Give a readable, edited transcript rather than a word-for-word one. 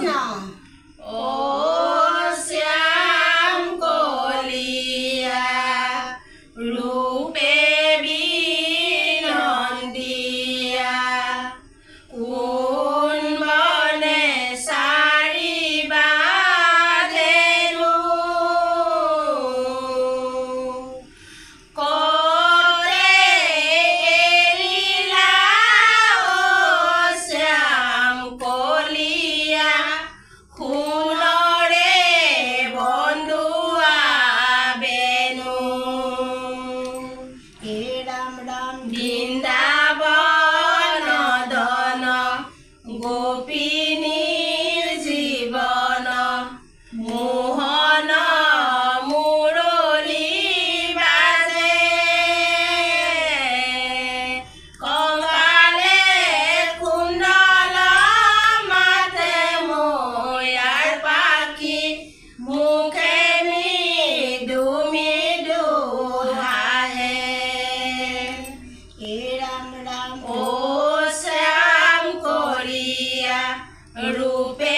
कृष्ण ओ श्याम कोलिया रूपे बिनंदिया কোন বনে সাৰি বাঁধেনু কতে এৰিলা ও শ্যাম কলিয়া সোণৰে বন্ধুৱা বেনু হে ৰাম ৰাম বৃন্দাবন দন গোপিনীৰ জীৱন মোহন মুৰলী বাজে কঙালে কুণ্ডল মাতে ময়াৰ পাখি মুখে মৃদু মৃদু হাঁহে হে ৰাম ৰাম ও শ্যাম কলিয়া रूपे